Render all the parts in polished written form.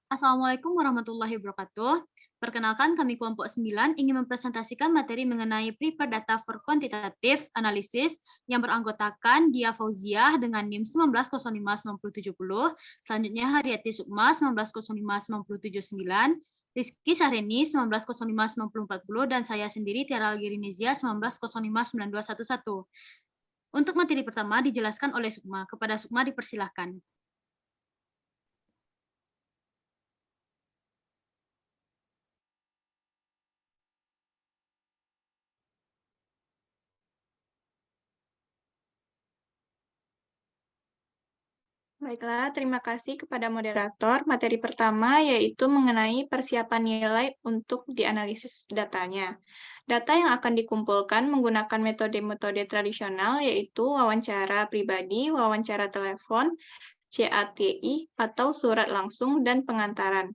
Assalamualaikum warahmatullahi wabarakatuh. Perkenalkan, kami kelompok 9 ingin mempresentasikan materi mengenai Prepared Data for Quantitative Analysis yang beranggotakan Dia Fauziah dengan NIM 19059070, selanjutnya Haryati Sukma 19059079, Rizky Sahreni 19059040, dan saya sendiri Tiara Algirinizia 19059211. Untuk materi pertama dijelaskan oleh Sukma. Kepada Sukma dipersilahkan. Baiklah, terima kasih kepada moderator. Materi pertama yaitu mengenai persiapan nilai untuk dianalisis datanya. Data yang akan dikumpulkan menggunakan metode-metode tradisional yaitu wawancara pribadi, wawancara telepon, CATI, atau surat langsung dan pengantaran.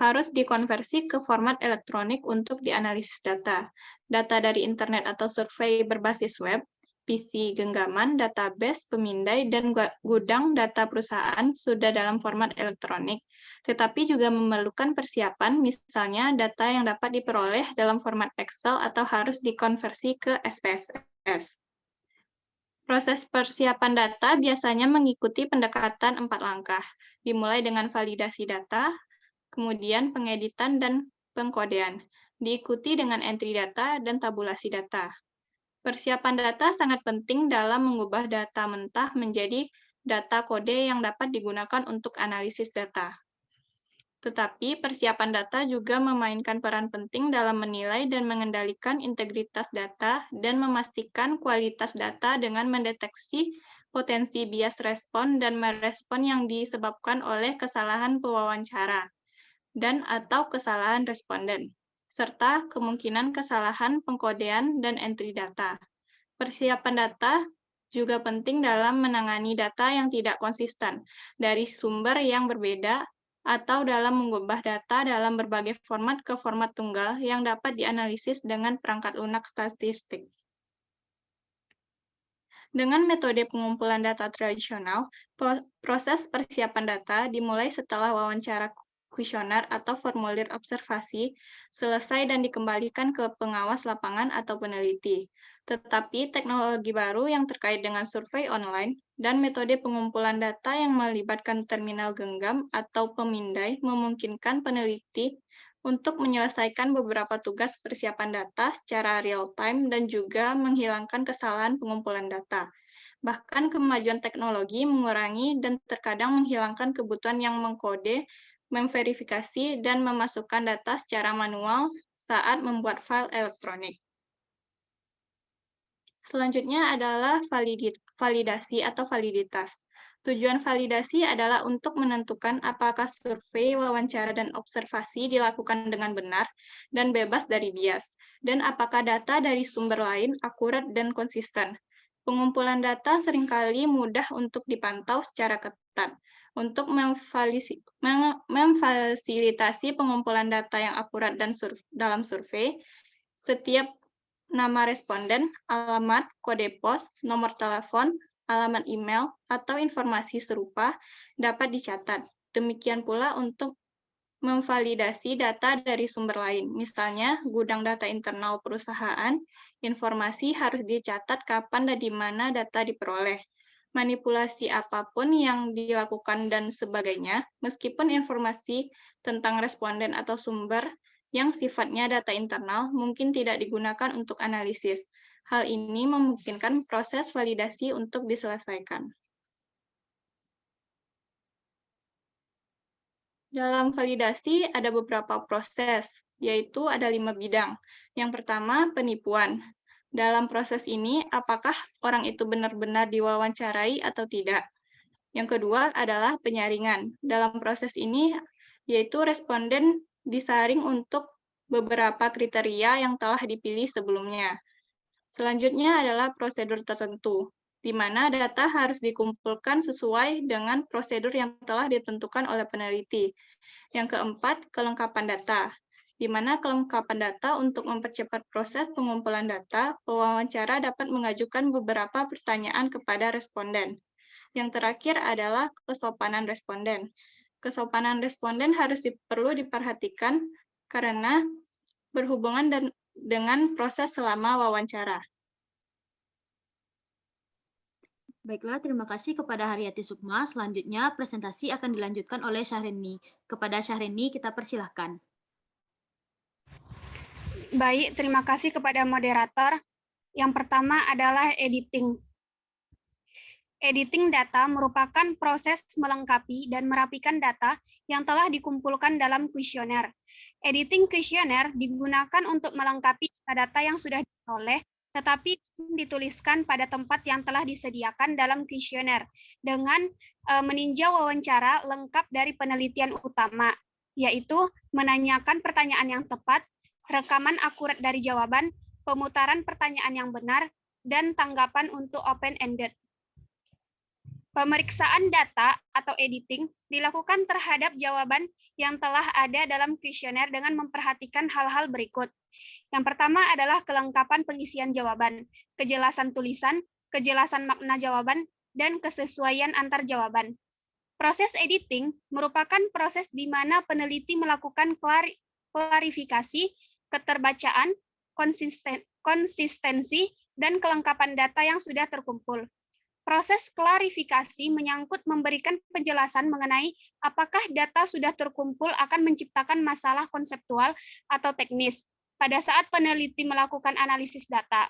Harus dikonversi ke format elektronik untuk dianalisis data. Data dari internet atau survei berbasis web, PC genggaman, database, pemindai, dan gudang data perusahaan sudah dalam format elektronik, tetapi juga memerlukan persiapan, misalnya data yang dapat diperoleh dalam format Excel atau harus dikonversi ke SPSS. Proses persiapan data biasanya mengikuti pendekatan 4 langkah, dimulai dengan validasi data, kemudian pengeditan dan pengkodean, diikuti dengan entry data dan tabulasi data. Persiapan data sangat penting dalam mengubah data mentah menjadi data kode yang dapat digunakan untuk analisis data. Tetapi persiapan data juga memainkan peran penting dalam menilai dan mengendalikan integritas data dan memastikan kualitas data dengan mendeteksi potensi bias respon dan merespon yang disebabkan oleh kesalahan pewawancara dan atau kesalahan responden, serta kemungkinan kesalahan pengkodean dan entry data. Persiapan data juga penting dalam menangani data yang tidak konsisten dari sumber yang berbeda atau dalam mengubah data dalam berbagai format ke format tunggal yang dapat dianalisis dengan perangkat lunak statistik. Dengan metode pengumpulan data tradisional, proses persiapan data dimulai setelah wawancara kuesioner atau formulir observasi selesai dan dikembalikan ke pengawas lapangan atau peneliti. Tetapi teknologi baru yang terkait dengan survei online dan metode pengumpulan data yang melibatkan terminal genggam atau pemindai memungkinkan peneliti untuk menyelesaikan beberapa tugas persiapan data secara real-time dan juga menghilangkan kesalahan pengumpulan data. Bahkan kemajuan teknologi mengurangi dan terkadang menghilangkan kebutuhan yang mengkode, memverifikasi, dan memasukkan data secara manual saat membuat file elektronik. Selanjutnya adalah validasi atau validitas. Tujuan validasi adalah untuk menentukan apakah survei, wawancara, dan observasi dilakukan dengan benar dan bebas dari bias, dan apakah data dari sumber lain akurat dan konsisten. Pengumpulan data seringkali mudah untuk dipantau secara ketat. Untuk memfasilitasi pengumpulan data yang akurat dan dalam survei, setiap nama responden, alamat, kode pos, nomor telepon, alamat email, atau informasi serupa dapat dicatat. Demikian pula untuk memvalidasi data dari sumber lain, misalnya gudang data internal perusahaan, informasi harus dicatat kapan dan di mana data diperoleh. Manipulasi apapun yang dilakukan dan sebagainya, meskipun informasi tentang responden atau sumber yang sifatnya data internal mungkin tidak digunakan untuk analisis. Hal ini memungkinkan proses validasi untuk diselesaikan. Dalam validasi ada beberapa proses, yaitu ada 5 bidang. Yang pertama, penipuan. Dalam proses ini, apakah orang itu benar-benar diwawancarai atau tidak? Yang kedua adalah penyaringan. Dalam proses ini, yaitu responden disaring untuk beberapa kriteria yang telah dipilih sebelumnya. Selanjutnya adalah prosedur tertentu, di mana data harus dikumpulkan sesuai dengan prosedur yang telah ditentukan oleh peneliti. Yang keempat, kelengkapan data, di mana kelengkapan data untuk mempercepat proses pengumpulan data, pewawancara dapat mengajukan beberapa pertanyaan kepada responden. Yang terakhir adalah kesopanan responden, Kesopanan responden perlu diperhatikan karena berhubungan dengan proses selama wawancara. Baiklah, terima kasih kepada Haryati Sukma. Selanjutnya, presentasi akan dilanjutkan oleh Syahrini. Kepada Syahrini, kita persilahkan. Baik, terima kasih kepada moderator. Yang pertama adalah editing. Editing data merupakan proses melengkapi dan merapikan data yang telah dikumpulkan dalam kuesioner. Editing kuesioner digunakan untuk melengkapi data yang sudah diperoleh, tetapi dituliskan pada tempat yang telah disediakan dalam kuesioner dengan meninjau wawancara lengkap dari penelitian utama, yaitu menanyakan pertanyaan yang tepat, rekaman akurat dari jawaban, pemutaran pertanyaan yang benar, dan tanggapan untuk open-ended. Pemeriksaan data atau editing dilakukan terhadap jawaban yang telah ada dalam kuesioner dengan memperhatikan hal-hal berikut. Yang pertama adalah kelengkapan pengisian jawaban, kejelasan tulisan, kejelasan makna jawaban, dan kesesuaian antar jawaban. Proses editing merupakan proses di mana peneliti melakukan klarifikasi, keterbacaan, konsistensi, dan kelengkapan data yang sudah terkumpul. Proses klarifikasi menyangkut memberikan penjelasan mengenai apakah data sudah terkumpul akan menciptakan masalah konseptual atau teknis pada saat peneliti melakukan analisis data.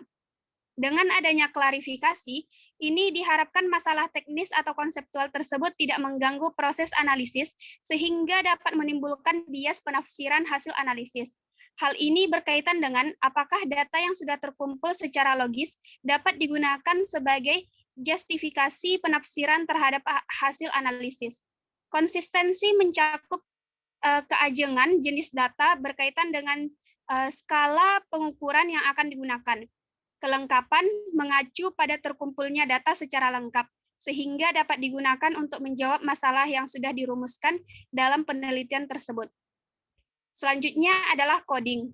Dengan adanya klarifikasi, ini diharapkan masalah teknis atau konseptual tersebut tidak mengganggu proses analisis sehingga dapat menimbulkan bias penafsiran hasil analisis. Hal ini berkaitan dengan apakah data yang sudah terkumpul secara logis dapat digunakan sebagai justifikasi penafsiran terhadap hasil analisis. Konsistensi mencakup keajengan jenis data berkaitan dengan skala pengukuran yang akan digunakan. Kelengkapan mengacu pada terkumpulnya data secara lengkap, sehingga dapat digunakan untuk menjawab masalah yang sudah dirumuskan dalam penelitian tersebut. Selanjutnya adalah coding.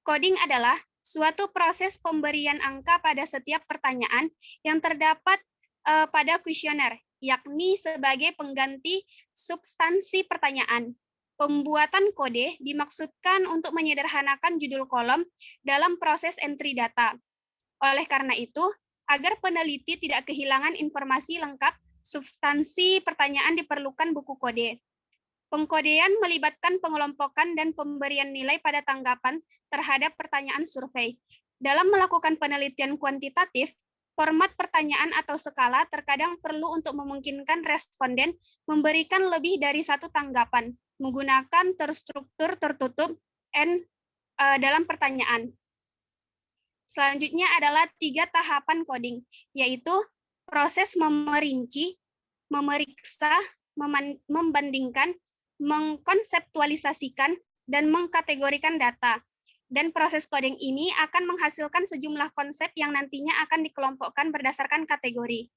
Coding adalah suatu proses pemberian angka pada setiap pertanyaan yang terdapat pada kuesioner, yakni sebagai pengganti substansi pertanyaan. Pembuatan kode dimaksudkan untuk menyederhanakan judul kolom dalam proses entry data. Oleh karena itu, agar peneliti tidak kehilangan informasi lengkap, substansi pertanyaan diperlukan buku kode. Pengkodean melibatkan pengelompokan dan pemberian nilai pada tanggapan terhadap pertanyaan survei. Dalam melakukan penelitian kuantitatif, format pertanyaan atau skala terkadang perlu untuk memungkinkan responden memberikan lebih dari satu tanggapan menggunakan terstruktur tertutup dalam pertanyaan. Selanjutnya adalah 3 tahapan coding, yaitu proses memerinci, memeriksa, membandingkan, mengkonseptualisasikan, dan mengkategorikan data. Dan proses coding ini akan menghasilkan sejumlah konsep yang nantinya akan dikelompokkan berdasarkan kategori.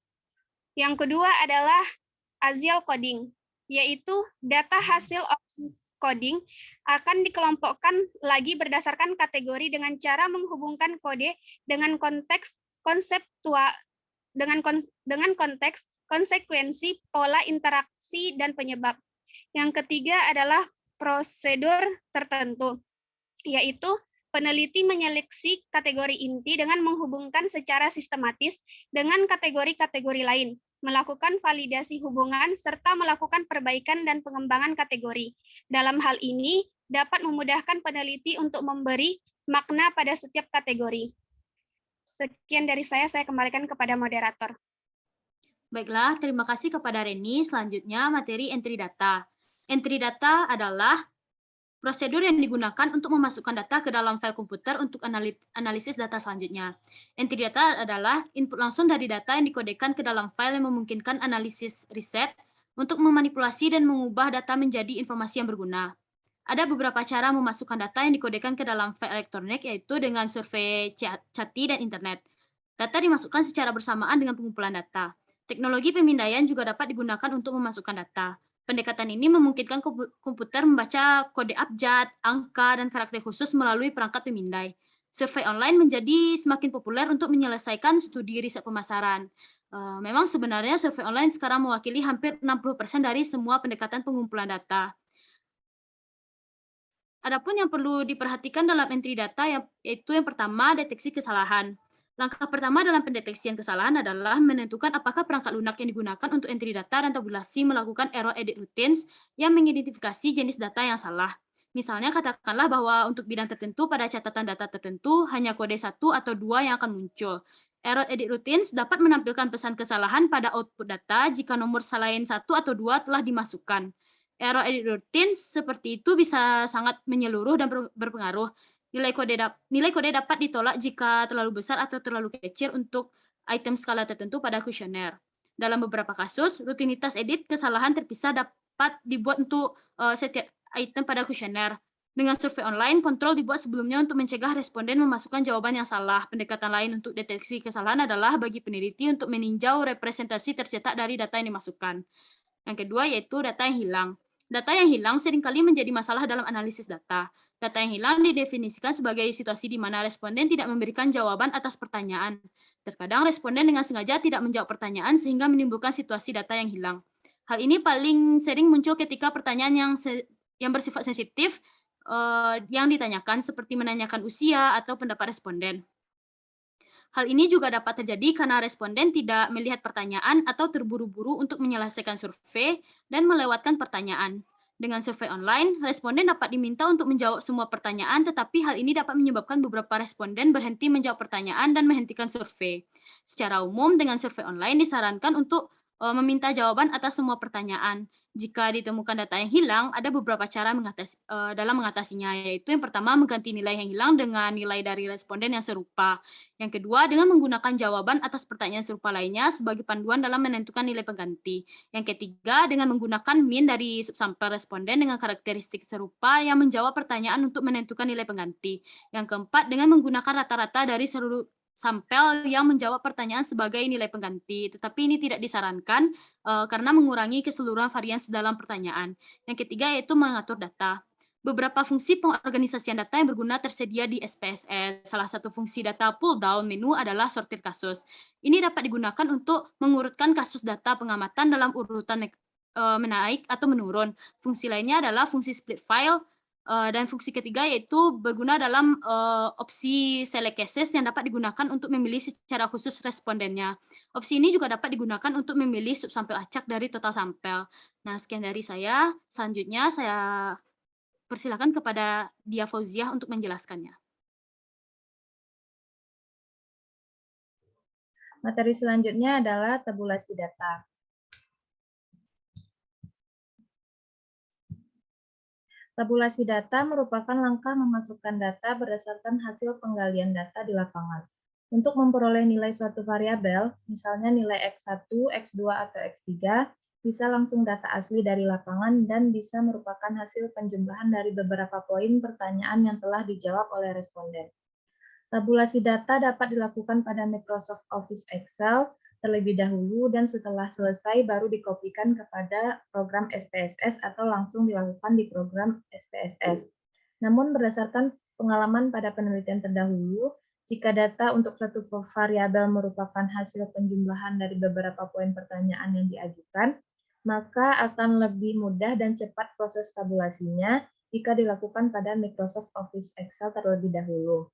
Yang kedua adalah axial coding, yaitu data hasil coding akan dikelompokkan lagi berdasarkan kategori dengan cara menghubungkan kode dengan konteks konseptual dengan konteks konsekuensi, pola interaksi, dan penyebab. Yang ketiga adalah prosedur tertentu, yaitu peneliti menyeleksi kategori inti dengan menghubungkan secara sistematis dengan kategori-kategori lain, melakukan validasi hubungan, serta melakukan perbaikan dan pengembangan kategori. Dalam hal ini, dapat memudahkan peneliti untuk memberi makna pada setiap kategori. Sekian dari saya kembalikan kepada moderator. Baiklah, terima kasih kepada Reni. Selanjutnya, materi entry data. Entry data adalah prosedur yang digunakan untuk memasukkan data ke dalam file komputer untuk analisis data selanjutnya. Entry data adalah input langsung dari data yang dikodekan ke dalam file yang memungkinkan analisis riset untuk memanipulasi dan mengubah data menjadi informasi yang berguna. Ada beberapa cara memasukkan data yang dikodekan ke dalam file elektronik, yaitu dengan survei CHATI dan internet. Data dimasukkan secara bersamaan dengan pengumpulan data. Teknologi pemindaian juga dapat digunakan untuk memasukkan data. Pendekatan ini memungkinkan komputer membaca kode abjad, angka, dan karakter khusus melalui perangkat pemindai. Survei online menjadi semakin populer untuk menyelesaikan studi riset pemasaran. Memang sebenarnya survei online sekarang mewakili hampir 60% dari semua pendekatan pengumpulan data. Adapun yang perlu diperhatikan dalam entry data yaitu yang pertama, deteksi kesalahan. Langkah pertama dalam pendeteksian kesalahan adalah menentukan apakah perangkat lunak yang digunakan untuk entry data dan tabulasi melakukan error edit routines yang mengidentifikasi jenis data yang salah. Misalnya katakanlah bahwa untuk bidang tertentu pada catatan data tertentu hanya kode 1 atau 2 yang akan muncul. Error edit routines dapat menampilkan pesan kesalahan pada output data jika nomor selain 1 atau 2 telah dimasukkan. Error edit routines seperti itu bisa sangat menyeluruh dan berpengaruh. Nilai kode dapat ditolak jika terlalu besar atau terlalu kecil untuk item skala tertentu pada kuesioner. Dalam beberapa kasus, rutinitas edit kesalahan terpisah dapat dibuat untuk setiap item pada kuesioner. Dengan survei online, kontrol dibuat sebelumnya untuk mencegah responden memasukkan jawaban yang salah. Pendekatan lain untuk deteksi kesalahan adalah bagi peneliti untuk meninjau representasi tercetak dari data yang dimasukkan. Yang kedua yaitu data yang hilang. Data yang hilang seringkali menjadi masalah dalam analisis data. Data yang hilang didefinisikan sebagai situasi di mana responden tidak memberikan jawaban atas pertanyaan. Terkadang responden dengan sengaja tidak menjawab pertanyaan sehingga menimbulkan situasi data yang hilang. Hal ini paling sering muncul ketika pertanyaan yang bersifat sensitif yang ditanyakan seperti menanyakan usia atau pendapat responden. Hal ini juga dapat terjadi karena responden tidak melihat pertanyaan atau terburu-buru untuk menyelesaikan survei dan melewatkan pertanyaan. Dengan survei online, responden dapat diminta untuk menjawab semua pertanyaan, tetapi hal ini dapat menyebabkan beberapa responden berhenti menjawab pertanyaan dan menghentikan survei. Secara umum, dengan survei online disarankan untuk meminta jawaban atas semua pertanyaan. Jika ditemukan data yang hilang, ada beberapa cara dalam mengatasinya, yaitu yang pertama mengganti nilai yang hilang dengan nilai dari responden yang serupa. Yang kedua, dengan menggunakan jawaban atas pertanyaan serupa lainnya sebagai panduan dalam menentukan nilai pengganti. Yang ketiga, dengan menggunakan min dari subsampel responden dengan karakteristik serupa yang menjawab pertanyaan untuk menentukan nilai pengganti. Yang keempat, dengan menggunakan rata-rata dari seluruh sampel yang menjawab pertanyaan sebagai nilai pengganti. Tetapi ini tidak disarankan karena mengurangi keseluruhan varians dalam pertanyaan. Yang ketiga yaitu mengatur data. Beberapa fungsi pengorganisasian data yang berguna tersedia di SPSS. Salah satu fungsi data pull down menu adalah sortir kasus. Ini dapat digunakan untuk mengurutkan kasus data pengamatan dalam urutan menaik atau menurun. Fungsi lainnya adalah fungsi split file, dan fungsi ketiga yaitu berguna dalam opsi select cases yang dapat digunakan untuk memilih secara khusus respondennya. Opsi ini juga dapat digunakan untuk memilih subsampel acak dari total sampel. Nah, sekian dari saya. Selanjutnya saya persilakan kepada Dia Fauziah untuk menjelaskannya. Materi selanjutnya adalah tabulasi data. Tabulasi data merupakan langkah memasukkan data berdasarkan hasil penggalian data di lapangan. Untuk memperoleh nilai suatu variabel, misalnya nilai X1, X2, atau X3, bisa langsung data asli dari lapangan dan bisa merupakan hasil penjumlahan dari beberapa poin pertanyaan yang telah dijawab oleh responden. Tabulasi data dapat dilakukan pada Microsoft Office Excel terlebih dahulu dan setelah selesai baru dikopikan kepada program SPSS atau langsung dilakukan di program SPSS. Namun berdasarkan pengalaman pada penelitian terdahulu, jika data untuk suatu variabel merupakan hasil penjumlahan dari beberapa poin pertanyaan yang diajukan, maka akan lebih mudah dan cepat proses tabulasinya jika dilakukan pada Microsoft Office Excel terlebih dahulu.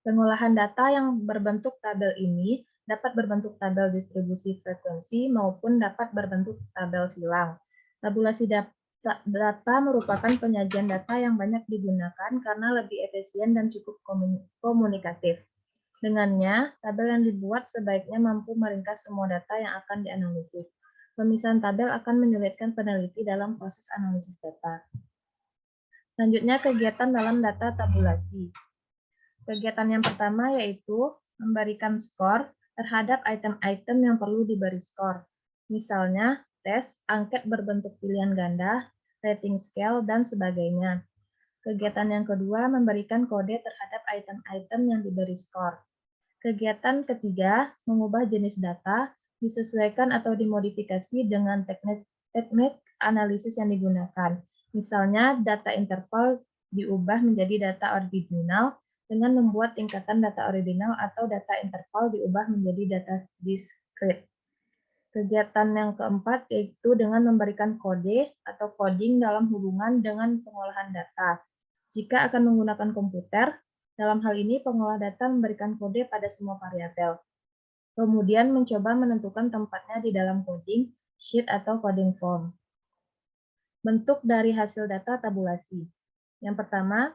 Pengolahan data yang berbentuk tabel ini dapat berbentuk tabel distribusi frekuensi maupun dapat berbentuk tabel silang. Tabulasi data merupakan penyajian data yang banyak digunakan karena lebih efisien dan cukup komunikatif. Dengannya, tabel yang dibuat sebaiknya mampu meringkas semua data yang akan dianalisis. Pemisahan tabel akan menyulitkan peneliti dalam proses analisis data. Selanjutnya, kegiatan dalam data tabulasi. Kegiatan yang pertama yaitu memberikan skor terhadap item-item yang perlu diberi skor. Misalnya, tes, angket berbentuk pilihan ganda, rating scale, dan sebagainya. Kegiatan yang kedua memberikan kode terhadap item-item yang diberi skor. Kegiatan ketiga, mengubah jenis data, disesuaikan atau dimodifikasi dengan teknik analisis yang digunakan. Misalnya, data interval diubah menjadi data ordinal dengan membuat tingkatan data ordinal atau data interval diubah menjadi data discrete. Kegiatan yang keempat yaitu dengan memberikan kode atau coding dalam hubungan dengan pengolahan data. Jika akan menggunakan komputer, dalam hal ini pengolah data memberikan kode pada semua variabel. Kemudian mencoba menentukan tempatnya di dalam coding, sheet, atau coding form. Bentuk dari hasil data tabulasi. Yang pertama,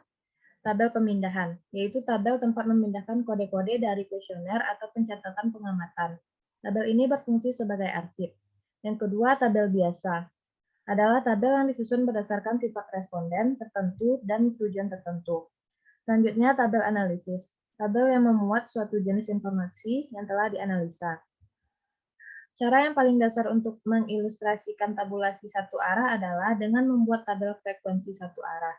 tabel pemindahan, yaitu tabel tempat memindahkan kode-kode dari kuesioner atau pencatatan pengamatan. Tabel ini berfungsi sebagai arsip. Yang kedua, tabel biasa. Adalah tabel yang disusun berdasarkan sifat responden tertentu dan tujuan tertentu. Selanjutnya, tabel analisis. Tabel yang memuat suatu jenis informasi yang telah dianalisa. Cara yang paling dasar untuk mengilustrasikan tabulasi satu arah adalah dengan membuat tabel frekuensi satu arah.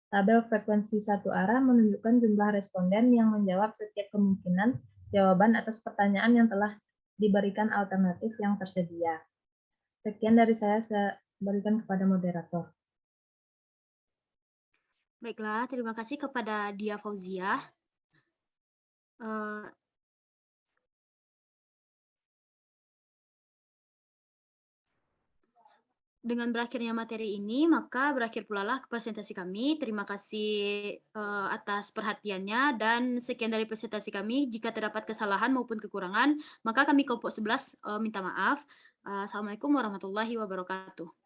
Tabel frekuensi satu arah menunjukkan jumlah responden yang menjawab setiap kemungkinan jawaban atas pertanyaan yang telah diberikan alternatif yang tersedia. Sekian dari saya berikan kepada moderator. Baiklah, terima kasih kepada Dia Fauziah. Dengan berakhirnya materi ini, maka berakhir pula lah presentasi kami. Terima kasih atas perhatiannya, dan sekian dari presentasi kami. Jika terdapat kesalahan maupun kekurangan, maka kami kelompok 11 minta maaf. Assalamualaikum warahmatullahi wabarakatuh.